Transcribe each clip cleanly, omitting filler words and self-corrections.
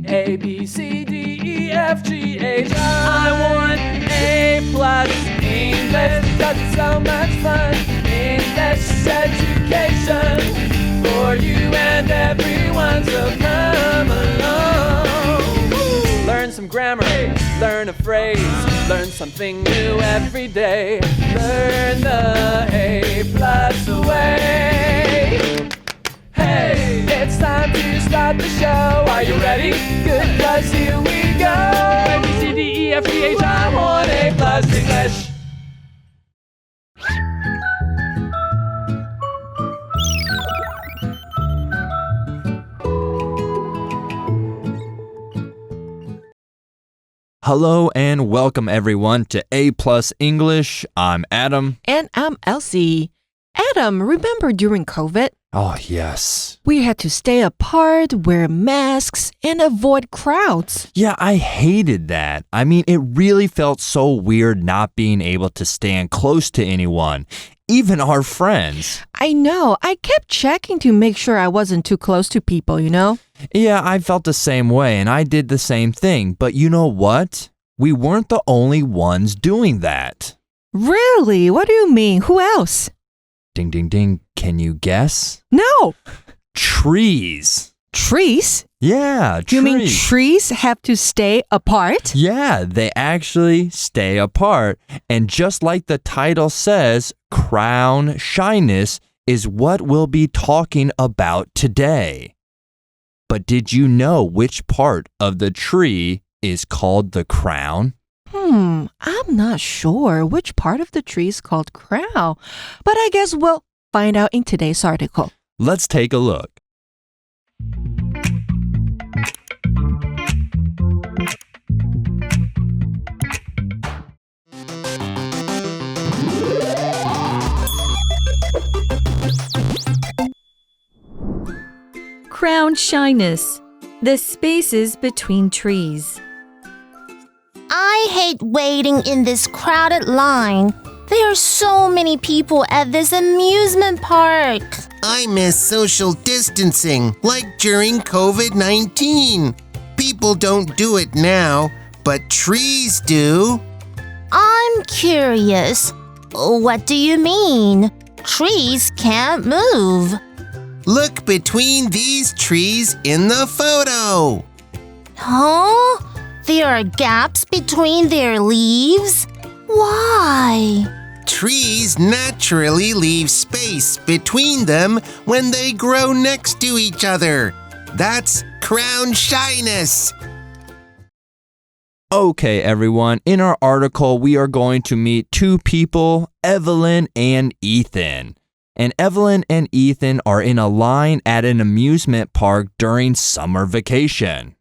A, B, C, D, E, F, G, H, I want A plus English. That's so much fun. English education for you and everyone, so come along. Learn some grammar, learn a phrase, learn something new every day. Learn the A plus way. Hey, it's time to start the show. Are you ready? Good, 'cause here we go. A, B, C, D, E, F, G, H, I want A plus English. Hello and welcome everyone to A Plus English. I'm Adam. And I'm Elsie. Adam, remember during COVID? Oh, yes. We had to stay apart, wear masks, and avoid crowds. Yeah, I hated that. I mean, it really felt so weird not being able to stand close to anyone, even our friends. I know. I kept checking to make sure I wasn't too close to people, you know? Yeah, I felt the same way, and I did the same thing. But you know what? We weren't the only ones doing that. Really? What do you mean? Who else? Ding, ding, ding. Can you guess? No. Trees. Trees? Yeah, trees. You mean trees have to stay apart? Yeah, they actually stay apart. And just like the title says, crown shyness is what we'll be talking about today. But did you know which part of the tree is called the crown? I'm not sure which part of the tree is called crown, but I guess we'll find out in today's article. Let's take a look. Crown shyness, the spaces between trees. I hate waiting in this crowded line. There are so many people at this amusement park. I miss social distancing, like during COVID-19. People don't do it now, but trees do. I'm curious. What do you mean? Trees can't move. Look between these trees in the photo. Huh? There are gaps between their leaves? Why? Trees naturally leave space between them when they grow next to each other. That's crown shyness. Okay, everyone. In our article, we are going to meet two people, Evelyn and Ethan. And Evelyn and Ethan are in a line at an amusement park during summer vacation.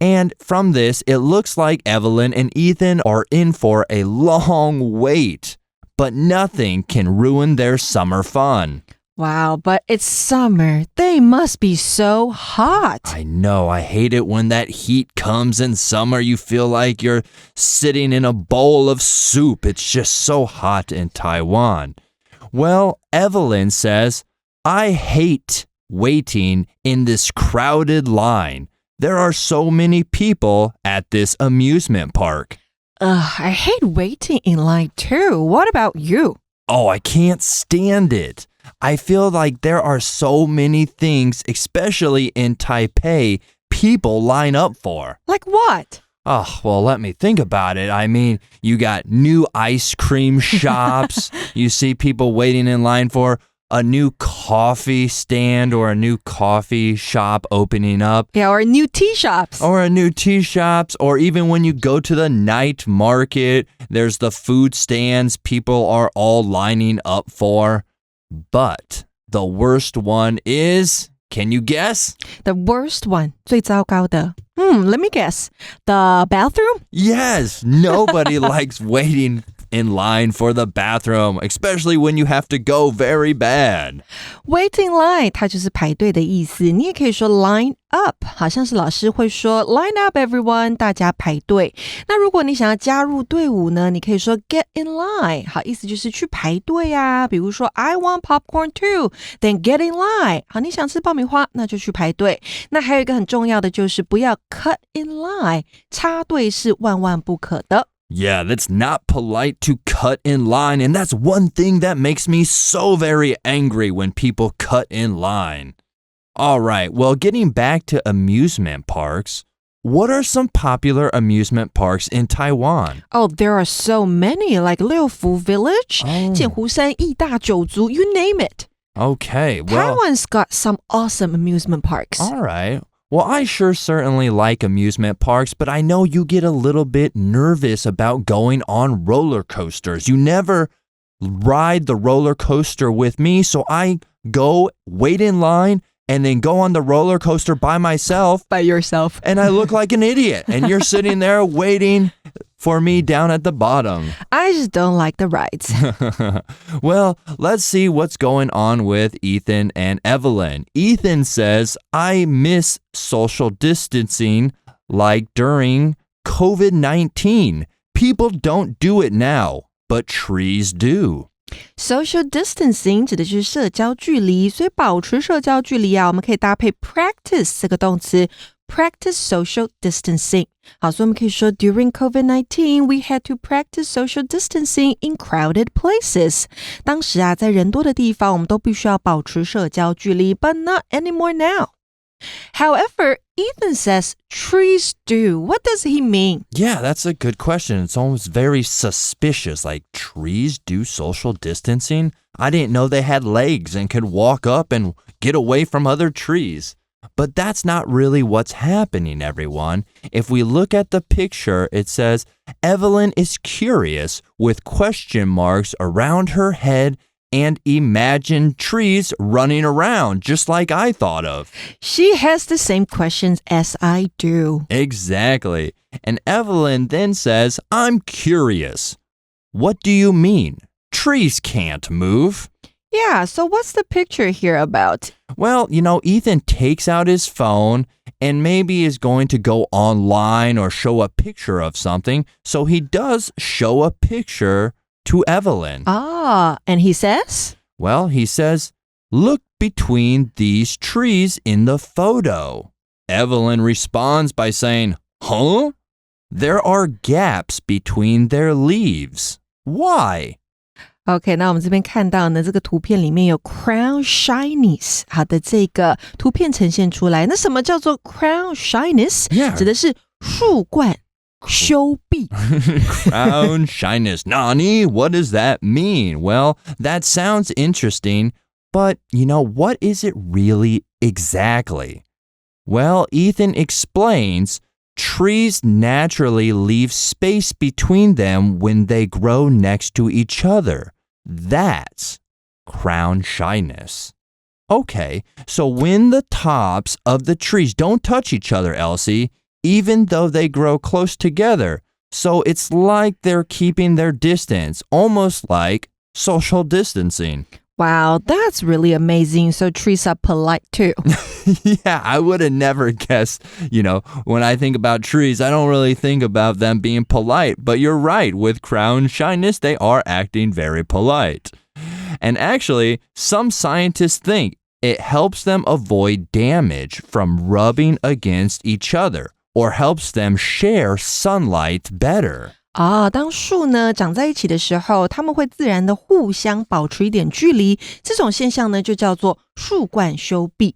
And from this, it looks like Evelyn and Ethan are in for a long wait. But nothing can ruin their summer fun. Wow, but it's summer. They must be so hot. I know. I hate it when that heat comes in summer. You feel like you're sitting in a bowl of soup. It's just so hot in Taiwan. Well, Evelyn says, I hate waiting in this crowded line. There are so many people at this amusement park. I hate waiting in line too. What about you? Oh, I can't stand it. I feel like there are so many things, especially in Taipei, people line up for. Like what? Oh, well, let me think about it. I mean, you got new ice cream shops. You see people waiting in line for a new coffee stand or a new coffee shop opening up. Yeah, or new tea shops. Or a new tea shops. Or even when you go to the night market, there's the food stands people are all lining up for. But the worst one is, can you guess? The worst one, 最糟糕的. Let me guess. The bathroom? Yes, nobody likes waiting in line for the bathroom, especially when you have to go very bad. Wait in line 它就是排队的意思，你也可以说 line up， 好像是老师会说 line up everyone， 大家排队。那如果你想要加入队伍呢，你可以说 get in line， 好，意思就是去排队啊。比如说 I want popcorn too， then get in line， 好，你想吃爆米花，那就去排队。那还有一个很重要的就是不要 cut in line， 插队是万万不可的。Yeah, that's not polite to cut in line, and that's one thing that makes me so very angry when people cut in line. All right, well, getting back to amusement parks, what are some popular amusement parks in Taiwan? Oh, there are so many, like 六福 Village, 剑湖山义大九族, you name it. Okay, well... Taiwan's got some awesome amusement parks. All right. Well, I certainly like amusement parks, but I know you get a little bit nervous about going on roller coasters. You never ride the roller coaster with me, so I go wait in line and then go on the roller coaster by myself. By yourself. And I look like an idiot. And you're sitting there waiting for me down at the bottom. I just don't like the rides. Well, let's see what's going on with Ethan and Evelyn. Ethan says, I miss social distancing like during COVID-19. People don't do it now, but trees do. Social distancing 指的就是社交距离，所以保持社交距离啊，我们可以搭配 practice 这个动词 practice social distancing. 好，所以我们可以说 During COVID-19, we had to practice social distancing in crowded places. 当时啊，在人多的地方，我们都必须要保持社交距离 but not anymore now. However, Ethan says trees do. What does he mean? Yeah, that's a good question. It's almost very suspicious. Like, trees do social distancing? I didn't know they had legs and could walk up and get away from other trees. But that's not really what's happening, everyone. If we look at the picture, it says Evelyn is curious with question marks around her head and imagine trees running around, just like I thought of. She has the same questions as I do. Exactly. And Evelyn then says, I'm curious. What do you mean? Trees can't move. Yeah, so what's the picture here about? Well, Ethan takes out his phone and maybe is going to go online or show a picture of something. So he does show a picture to Evelyn. Ah, and he says? Well, he says, look between these trees in the photo. Evelyn responds by saying, huh? There are gaps between their leaves. Why? OK, 那我们这边看到呢，这个图片里面有 crown shyness 好的这个图片呈现出来。那什么叫做 crown shyness？ Yeah. 指的是树冠羞避。Crown shyness. Nani, what does that mean? Well, that sounds interesting, but what is it really exactly? Well, Ethan explains trees naturally leave space between them when they grow next to each other. That's crown shyness. Okay, so when the tops of the trees don't touch each other, Elsie, even though they grow close together, so it's like they're keeping their distance, almost like social distancing. Wow, that's really amazing. So trees are polite too. Yeah, I would have never guessed, when I think about trees, I don't really think about them being polite. But you're right, with crown shyness, they are acting very polite. And actually, some scientists think it helps them avoid damage from rubbing against each other or helps them share sunlight better. 当树呢长在一起的时候，它们会自然的互相保持一点距离，这种现象呢就叫做树冠羞避。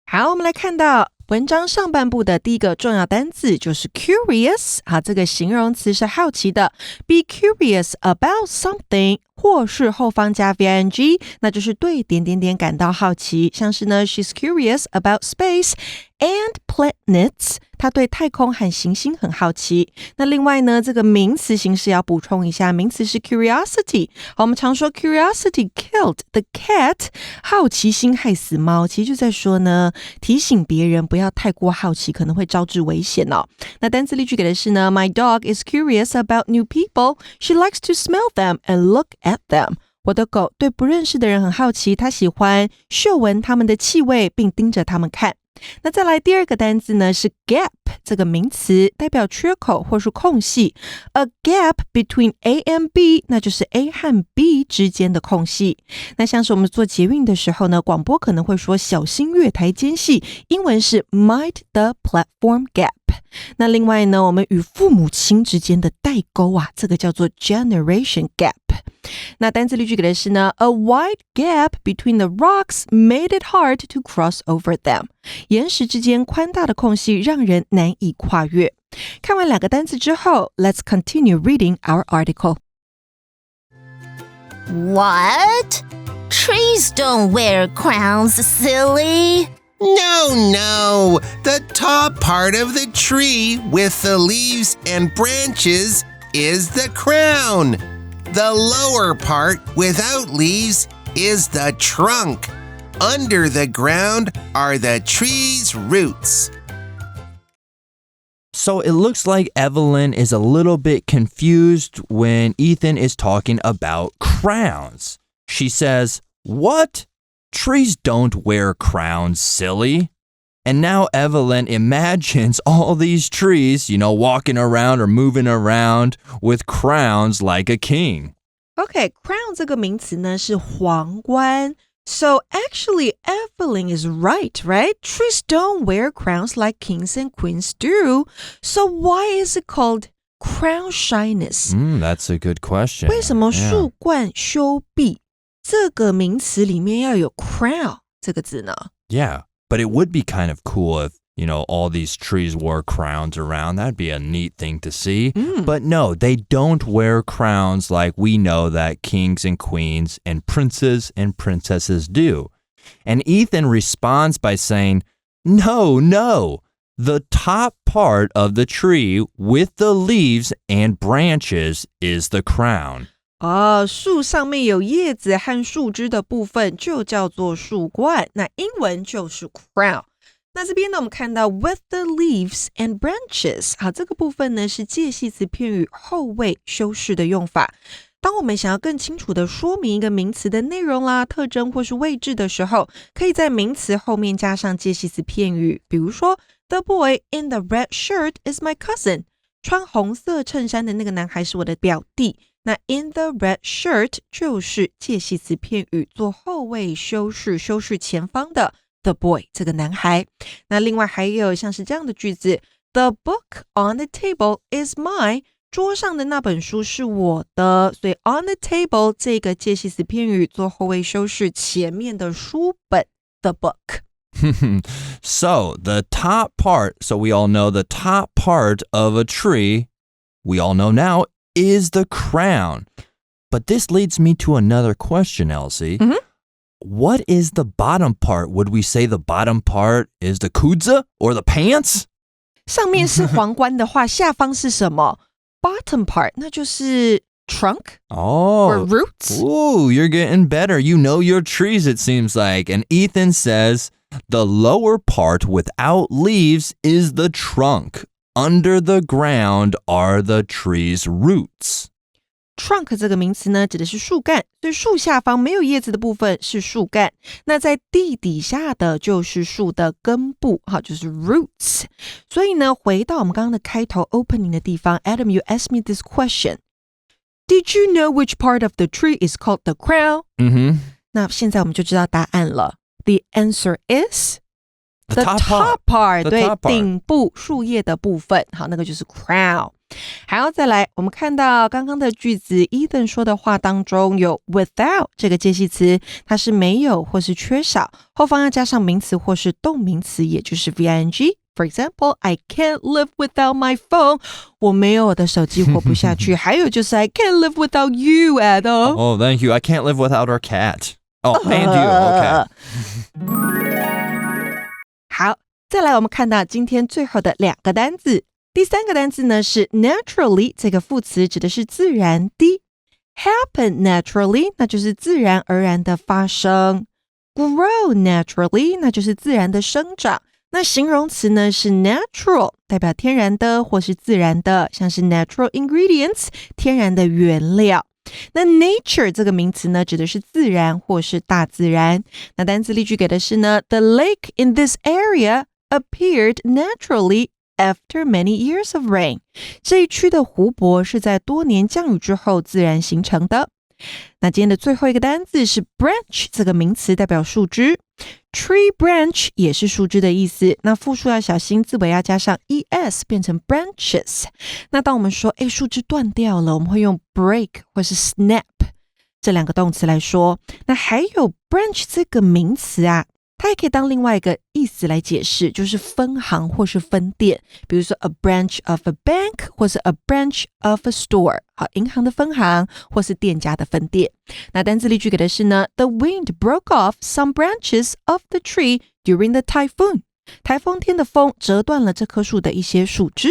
好，我们来看到文章上半部的第一个重要单字就是 curious。好，这个形容词是好奇的。Be curious about something 或是后方加 VING， 那就是对点点点感到好奇，像是呢 She's curious about space and planets， 她对太空和行星很好奇。那另外呢，这个名词形式要补充一下，名词是 curiosity。好，我们常说 curiosity killed the cat， 好奇心害死猫，其实就在说呢，提醒别人不要太过好奇，可能会招致危险哦。那单词例句给的是呢 My dog is curious about new people. She likes to smell them and look at them. 我的狗对不认识的人很好奇，它喜欢嗅闻他们的气味，并盯着他们看。那再来第二个单字呢是 gap 这个名词，代表缺口或是空隙。A gap between A and B， 那就是 A 和 B 之间的空隙。那像是我们做捷运的时候呢，广播可能会说小心月台间隙，英文是 mind the platform gap。那另外呢，我们与父母亲之间的代沟啊，这个叫做 generation gap。那单字例句给的是呢 A wide gap between the rocks made it hard to cross over them. 岩石之间宽大的空隙让人难以跨越。看完两个单字之后 Let's continue reading our article. What? Trees don't wear crowns, silly. No. The top part of the tree with the leaves and branches is the crown. The lower part without leaves is the trunk. Under the ground are the tree's roots. So it looks like Evelyn is a little bit confused when Ethan is talking about crowns. She says, What? Trees don't wear crowns, silly. And now Evelyn imagines all these trees, walking around or moving around with crowns like a king. Okay, crown 这个名词呢是皇冠。So actually, Evelyn is right? Trees don't wear crowns like kings and queens do. So why is it called crown shyness? That's a good question. 为什么树冠羞避这个名词里面要有 crown 这个字呢？ Yeah, but it would be kind of cool if, all these trees wore crowns around. That'd be a neat thing to see. But no, they don't wear crowns like we know that kings and queens and princes and princesses do. And Ethan responds by saying, No. The top part of the tree with the leaves and branches is the crown. 树上面有叶子和树枝的部分就叫做树冠，那英文就是 crown。那这边呢，我们看到 with the leaves and branches， 好，这个部分呢是介系词片语后位修饰的用法。当我们想要更清楚的说明一个名词的内容啦、特征或是位置的时候，可以在名词后面加上介系词片语，比如说 The boy in the red shirt is my cousin， 穿红色衬衫的那个男孩是我的表弟。那 in the red shirt 就是介系词片语做后位修饰，修饰前方的 the boy 这个男孩。那另外还有像是这样的句子 The book on the table is mine， 桌上的那本书是我的，所以 on the table 这个介系词片语做后位修饰前面的书本 the book。So the top part, so we all know the top part of a tree, we all know now, is the crown. But this leads me to another question, Elsie. What is the bottom part? Would we say the bottom part is the kudza or the pants? 上面是皇冠的话，下方是什么？ Bottom part 那就是 trunk or roots. Ooh, you're getting better. You know your trees, it seems like. And Ethan says the lower part without leaves is the trunk. Under the ground are the tree's roots. Trunk 这个名词呢，指的是树干，所以树下方没有叶子的部分是树干。那在地底下的就是树的根部，好，就是 roots。所以呢，回到我们刚刚的开头 opening 的地方 ，Adam, you asked me this question. Did you know which part of the tree is called the crown? 那现在我们就知道答案了。The answer is the top part. 对，顶部树叶的部分，好，那个就是 crown。还要再来，我们看到刚刚的句子 Ethan 说的话当中有 without 这个介系词，它是没有或是缺少，后方要加上名词或是动名词，也就是 VING For example, I can't live without my phone. 我没有我的手机活不下去。还有就是 I can't live without you, Adam. Oh, thank you. I can't live without our cat. Oh, and you. Okay. 好，再来我们看到今天最后的2个单字。第3个单字呢是 naturally 这个副词指的是自然的。Happen naturally 那就是自然而然的发生。Grow naturally 那就是自然的生长。那形容词呢是 natural 代表天然的或是自然的，像是 natural ingredients 天然的原料。那 nature 这个名词呢指的是自然或是大自然。那单词例句给的是呢 The lake in this area appeared naturally after many years of rain. 这一区的湖泊是在多年降雨之后自然形成的。那今天的最后一个单字是 branch 这个名词代表树枝。Tree branch 也是树枝的意思，那复数要小心字尾要加上 es 变成 branches。那当我们说树枝断掉了，我们会用 break 或是 snap 这2个动词来说。那还有 branch 这个名词啊，它也可以当另外一个意思来解释，就是分行或是分店，比如说 a branch of a bank 或是 a branch of a store， 好，银行的分行或是店家的分店。那单字例句给的是呢 The wind broke off some branches of the tree during the typhoon. 台风天的风折断了这棵树的一些树枝。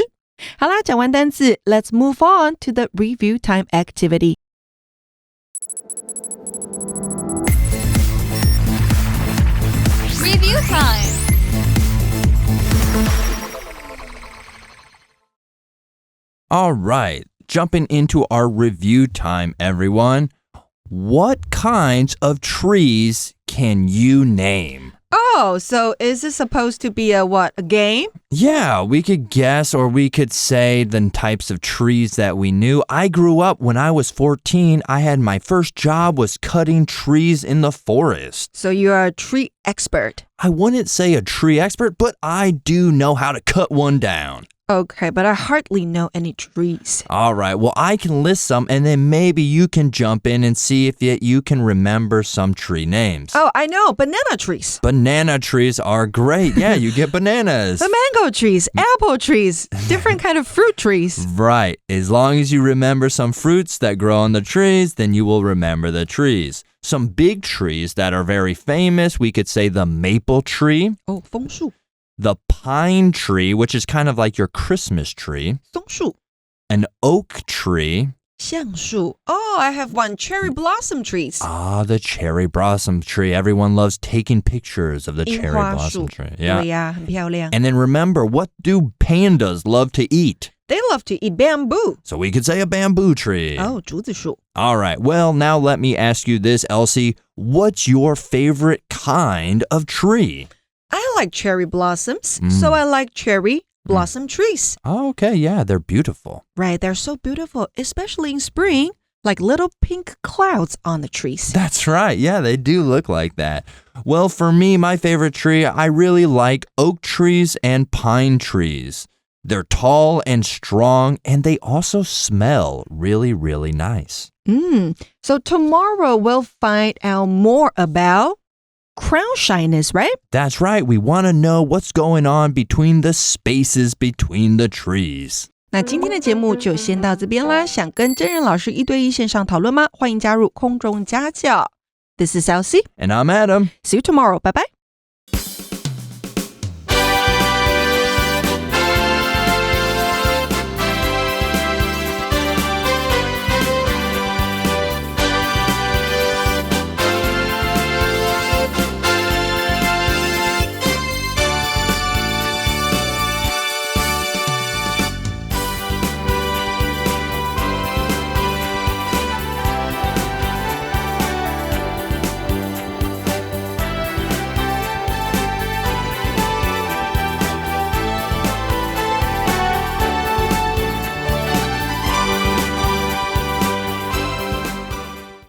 好啦，讲完单字 Let's move on to the review time activity. Review time. All right, jumping into our review time, everyone. What kinds of trees can you name? Oh, so is this supposed to be a game? Yeah, we could guess or we could say the types of trees that we knew. I grew up when I was 14. I had my first job was cutting trees in the forest. So you're a tree expert. I wouldn't say a tree expert, but I do know how to cut one down. Okay, but I hardly know any trees. All right, well, I can list some and then maybe you can jump in and see if you can remember some tree names. Oh, I know, banana trees. Banana trees are great. Yeah, you get bananas. The mango trees, apple trees, different kind of fruit trees. Right. As long as you remember some fruits that grow on the trees, then you will remember the trees. Some big trees that are very famous, we could say the maple tree. Oh, 枫树. The pine tree, which is kind of like your Christmas tree. 松树. An oak tree. 橡树. Oh, I have one. Cherry blossom trees. Ah, the cherry blossom tree. Everyone loves taking pictures of the cherry blossom tree. Yeah. 对呀，很漂亮. And then remember, what do pandas love to eat? They love to eat bamboo. So we could say a bamboo tree. Oh, 竹子树. All right. Well, now let me ask you this, Elsie. What's your favorite kind of tree? I like cherry blossoms, so I like cherry blossom trees. Oh, okay. Yeah, they're beautiful. Right, they're so beautiful, especially in spring, like little pink clouds on the trees. That's right. Yeah, they do look like that. Well, for me, my favorite tree, I really like oak trees and pine trees. They're tall and strong, and they also smell really, really nice. So tomorrow we'll find out more about crown shyness, right? That's right. We want to know what's going on between the spaces between the trees. 那今天的节目就先到这边啦。想跟真人老师1对1线上讨论吗？欢迎加入空中家教。This is Elsie. And I'm Adam. See you tomorrow. Bye bye.